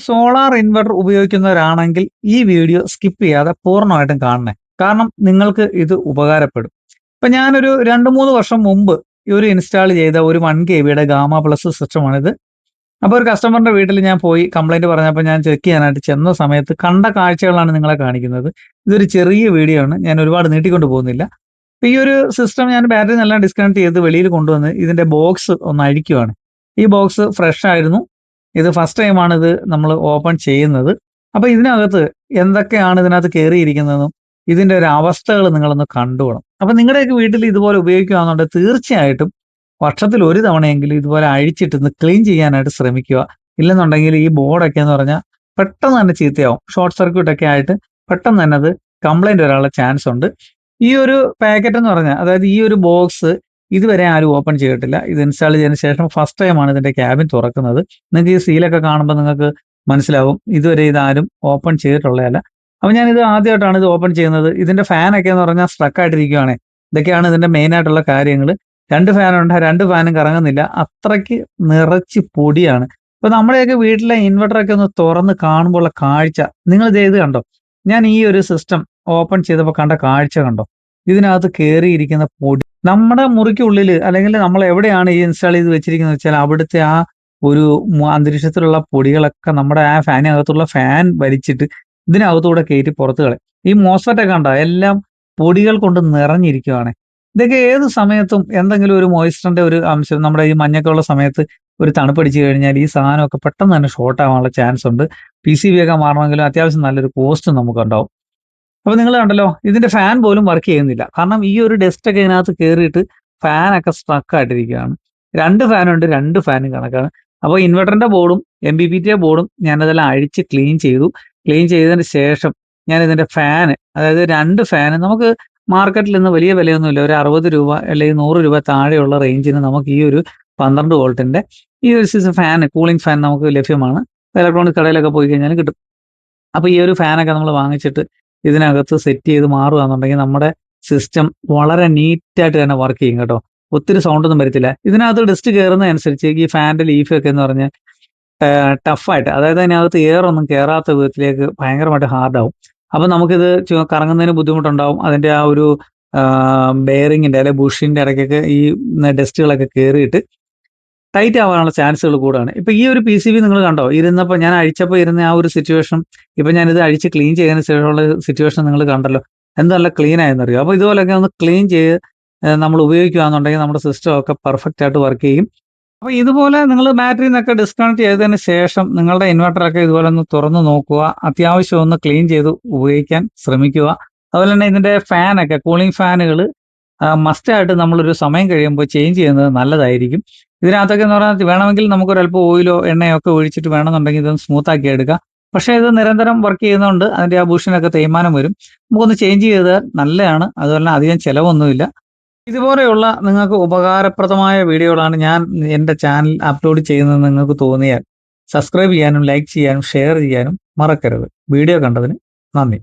Solar inverter ഉപയോഗിക്കുന്നവരാണെങ്കിൽ ഈ video skip ചെയ്യാതെ പൂർണ്ണമായിട്ടും കാണണേ. കാരണം നിങ്ങൾക്ക് ഇത് ഉപകാരപ്പെടും. ഇപ്പൊ ഞാനൊരു 2, 3 വർഷം മുമ്പ് ഈ ഒരു ഇൻസ്റ്റാൾ ചെയ്ത ഒരു 1 കെവിയുടെ ഗാമ പ്ലസ് സിസ്റ്റമാണിത്. അപ്പൊ ഒരു കസ്റ്റമറിന്റെ വീട്ടിൽ ഞാൻ പോയി കംപ്ലൈന്റ് പറഞ്ഞപ്പോൾ ഞാൻ ചെക്ക് ചെയ്യാനായിട്ട് ചെന്ന സമയത്ത് കണ്ട കാഴ്ചകളാണ് നിങ്ങളെ കാണിക്കുന്നത്. ഇതൊരു ചെറിയ വീഡിയോ ആണ്. ഞാൻ ഒരുപാട് നീട്ടിക്കൊണ്ട് പോകുന്നില്ല. അപ്പൊ ഈ ഒരു സിസ്റ്റം ഞാൻ ബാറ്ററി എല്ലാം ഡിസ്കണക്ട് ചെയ്ത് വെളിയിൽ കൊണ്ടുവന്ന് ഇതിന്റെ ബോക്സ് ഒന്ന് അഴിക്കുവാണ്. ഈ ബോക്സ് ഫ്രഷ് ആയിരുന്നു. ഇത് ഫസ്റ്റ് ടൈമാണ് ഇത് നമ്മൾ ഓപ്പൺ ചെയ്യുന്നത്. അപ്പൊ ഇതിനകത്ത് എന്തൊക്കെയാണ് ഇതിനകത്ത് കേറിയിരിക്കുന്നതെന്നും ഇതിന്റെ ഒരു അവസ്ഥകൾ നിങ്ങളൊന്ന് കണ്ടുപോണം. അപ്പൊ നിങ്ങളുടെയൊക്കെ വീട്ടിൽ ഇതുപോലെ ഉപയോഗിക്കുകയാണെന്നുണ്ടെങ്കിൽ തീർച്ചയായിട്ടും വർഷത്തിൽ ഒരു തവണയെങ്കിലും ഇതുപോലെ അഴിച്ചിട്ടൊന്ന് ക്ലീൻ ചെയ്യാനായിട്ട് ശ്രമിക്കുക. ഇല്ലെന്നുണ്ടെങ്കിൽ ഈ ബോർഡൊക്കെ എന്ന് പറഞ്ഞാൽ പെട്ടെന്ന് തന്നെ ചീത്തയാവും. ഷോർട്ട് സർക്യൂട്ട് ഒക്കെ ആയിട്ട് പെട്ടെന്ന് തന്നെ അത് കംപ്ലൈന്റ് വരാനുള്ള ചാൻസ് ഉണ്ട്. ഈ ഒരു പാക്കറ്റ് എന്ന് പറഞ്ഞാൽ അതായത് ഈ ഒരു ബോക്സ് ഇതുവരെ ആരും ഓപ്പൺ ചെയ്തിട്ടില്ല. ഇത് ഇൻസ്റ്റാൾ ചെയ്തതിന് ശേഷം ഫസ്റ്റ് ടൈമാണ് ഇതിന്റെ ക്യാബിൻ തുറക്കുന്നത്. നിങ്ങൾക്ക് ഈ സീലൊക്കെ കാണുമ്പോൾ നിങ്ങൾക്ക് മനസ്സിലാവും ഇതുവരെ ഇതാരും ഓപ്പൺ ചെയ്തിട്ടുള്ളതല്ല. അപ്പൊ ഞാൻ ഇത് ആദ്യമായിട്ടാണ് ഇത് ഓപ്പൺ ചെയ്യുന്നത്. ഇതിന്റെ ഫാനൊക്കെ എന്ന് പറഞ്ഞാൽ സ്ട്രക്ക് ആയിട്ടിരിക്കുകയാണ്. ഇതൊക്കെയാണ് ഇതിന്റെ മെയിൻ ആയിട്ടുള്ള കാര്യങ്ങൾ. 2 ഫാനുണ്ട്. 2 ഫാനും കറങ്ങുന്നില്ല. അത്രയ്ക്ക് നിറച്ച് പൊടിയാണ്. ഇപ്പൊ നമ്മുടെയൊക്കെ വീട്ടിലെ ഇൻവെർട്ടറൊക്കെ ഒന്ന് തുറന്ന് കാണുമ്പോൾ ഉള്ള കാഴ്ച നിങ്ങൾ ഇത് കണ്ടോ? ഞാൻ ഈ ഒരു സിസ്റ്റം ഓപ്പൺ ചെയ്തപ്പോൾ കണ്ട കാഴ്ച കണ്ടോ? ഇതിനകത്ത് കേറിയിരിക്കുന്ന പൊടി നമ്മുടെ മുറിക്കുള്ളില് അല്ലെങ്കിൽ നമ്മൾ എവിടെയാണ് ഈ ഇൻസ്റ്റാൾ ചെയ്ത് വെച്ചിരിക്കുന്നത് വെച്ചാൽ അവിടുത്തെ ആ ഒരു അന്തരീക്ഷത്തിലുള്ള പൊടികളൊക്കെ നമ്മുടെ ആ ഫാനിനകത്തുള്ള ഫാൻ വലിച്ചിട്ട് ഇതിനകത്തൂടെ കയറ്റി പുറത്ത് കളയും. ഈ മോസ്ഫെറ്റ് ഒക്കെ കണ്ടോ? എല്ലാം പൊടികൾ കൊണ്ട് നിറഞ്ഞിരിക്കുകയാണ്. ഇതൊക്കെ ഏത് സമയത്തും എന്തെങ്കിലും ഒരു മോയ്സ്ചറിന്റെ ഒരു അംശം നമ്മുടെ ഈ മഞ്ഞൊക്കെ ഉള്ള സമയത്ത് ഒരു തണുപ്പടിച്ചു കഴിഞ്ഞാൽ ഈ സാധനമൊക്കെ പെട്ടെന്ന് തന്നെ ഷോർട്ട് ആവാനുള്ള ചാൻസ് ഉണ്ട്. PCB ഒക്കെ മാറണമെങ്കിലും അത്യാവശ്യം നല്ലൊരു കോസ്റ്റ് നമുക്കുണ്ടാവും. അപ്പൊ നിങ്ങൾ കണ്ടല്ലോ ഇതിന്റെ ഫാൻ പോലും വർക്ക് ചെയ്യുന്നില്ല. കാരണം ഈ ഒരു ഡസ്റ്റ് ഒക്കെ ഇതിനകത്ത് കയറിയിട്ട് ഫാനൊക്കെ സ്ട്രക്ക് ആയിട്ടിരിക്കുകയാണ്. 2 ഫാനുണ്ട്. 2 ഫാനും കണക്കാണ്. അപ്പോൾ ഇൻവെർട്ടറിന്റെ ബോർഡും MPPT ബോർഡും ഞാനതെല്ലാം അഴിച്ച് ക്ലീൻ ചെയ്തു. ക്ലീൻ ചെയ്തതിന് ശേഷം ഞാൻ ഇതിന്റെ ഫാന് അതായത് 2 ഫാന് നമുക്ക് മാർക്കറ്റിൽ ഇന്ന് വലിയ വിലയൊന്നുമില്ല. ഒരു 60 രൂപ അല്ലെങ്കിൽ 100 രൂപ താഴെയുള്ള റേഞ്ചിന് നമുക്ക് ഈ ഒരു 12 വോൾട്ടിന്റെ ഈ ഒരു ഫാൻ കൂളിംഗ് ഫാൻ നമുക്ക് ലഭ്യമാണ്. ഇലക്ട്രോണിക് കടയിലൊക്കെ പോയി കഴിഞ്ഞാൽ കിട്ടും. അപ്പൊ ഈ ഒരു ഫാനൊക്കെ നമ്മൾ വാങ്ങിച്ചിട്ട് ഇതിനകത്ത് സെറ്റ് ചെയ്ത് മാറുകയാണെന്നുണ്ടെങ്കിൽ നമ്മുടെ സിസ്റ്റം വളരെ നീറ്റായിട്ട് തന്നെ വർക്ക് ചെയ്യും കേട്ടോ. ഒത്തിരി സൗണ്ട് ഒന്നും വരത്തില്ല. ഇതിനകത്ത് ഡസ്റ്റ് കയറുന്നതനുസരിച്ച് ഈ ഫാനിന്റെ ലീഫൊക്കെ എന്ന് പറഞ്ഞാൽ ടഫായിട്ട് അതായത് അതിനകത്ത് എയർ ഒന്നും കയറാത്ത വിധത്തിലേക്ക് ഭയങ്കരമായിട്ട് ഹാർഡാവും. അപ്പൊ നമുക്കിത് കറങ്ങുന്നതിന് ബുദ്ധിമുട്ടുണ്ടാവും. അതിന്റെ ആ ഒരു ബെയറിങ്ങിന്റെ അല്ലെ ബുഷിന്റെ ഇടയ്ക്കൊക്കെ ഈ ഡസ്റ്റുകളൊക്കെ കയറിയിട്ട് ടൈറ്റ് ആവാനുള്ള ചാൻസുകൾ കൂടുതലാണ്. ഇപ്പൊ ഈ ഒരു PCB നിങ്ങൾ കണ്ടോ? ഇരുന്നപ്പോൾ ഞാൻ അഴിച്ചപ്പോൾ ഇരുന്ന ആ ഒരു സിറ്റുവേഷൻ ഇപ്പൊ ഞാനിത് അഴിച്ച് ക്ലീൻ ചെയ്തതിന് ശേഷമുള്ള സിറ്റുവേഷൻ നിങ്ങൾ കണ്ടല്ലോ. എന്ത് നല്ല ക്ലീൻ ആയെന്നറിയോ? അപ്പൊ ഇതുപോലെയൊക്കെ ഒന്ന് ക്ലീൻ ചെയ്ത് നമ്മൾ ഉപയോഗിക്കുകയാണെന്നുണ്ടെങ്കിൽ നമ്മുടെ സിസ്റ്റം ഒക്കെ പെർഫെക്റ്റ് ആയിട്ട് വർക്ക് ചെയ്യും. അപ്പൊ ഇതുപോലെ നിങ്ങൾ ബാറ്ററിയിൽ നിന്നൊക്കെ ഡിസ്കണക്ട് ചെയ്തതിന് ശേഷം നിങ്ങളുടെ ഇൻവെർട്ടറൊക്കെ ഇതുപോലെ ഒന്ന് തുറന്ന് നോക്കുക. അത്യാവശ്യം ഒന്ന് ക്ലീൻ ചെയ്ത് ഉപയോഗിക്കാൻ ശ്രമിക്കുക. അതുപോലെ തന്നെ ഇതിന്റെ ഫാനൊക്കെ കൂളിംഗ് ഫാനുകൾ മസ്റ്റായിട്ട് നമ്മളൊരു സമയം കഴിയുമ്പോൾ ചേഞ്ച് ചെയ്യുന്നത് നല്ലതായിരിക്കും. ഇതിനകത്തൊക്കെ എന്ന് പറഞ്ഞാൽ വേണമെങ്കിൽ നമുക്കൊരല്പം ഓയിലോ എണ്ണയോ ഒക്കെ ഒഴിച്ചിട്ട് വേണമെന്നുണ്ടെങ്കിൽ ഇതൊന്ന് സ്മൂത്ത് ആക്കി എടുക്കാം. പക്ഷേ ഇത് നിരന്തരം വർക്ക് ചെയ്യുന്നതുകൊണ്ട് അതിന്റെ ആ ബുഷിനൊക്കെ തേയ്മാനം വരും. നമുക്കൊന്ന് ചേഞ്ച് ചെയ്താൽ നല്ലതാണ്. അതുപോലെ തന്നെ അധികം ചിലവൊന്നുമില്ല. ഇതുപോലെയുള്ള നിങ്ങൾക്ക് ഉപകാരപ്രദമായ വീഡിയോകളാണ് ഞാൻ എൻ്റെ ചാനൽ അപ്ലോഡ് ചെയ്യുന്നത് നിങ്ങൾക്ക് തോന്നിയാൽ സബ്സ്ക്രൈബ് ചെയ്യാനും ലൈക്ക് ചെയ്യാനും ഷെയർ ചെയ്യാനും മറക്കരുത്. വീഡിയോ കണ്ടതിന് നന്ദി.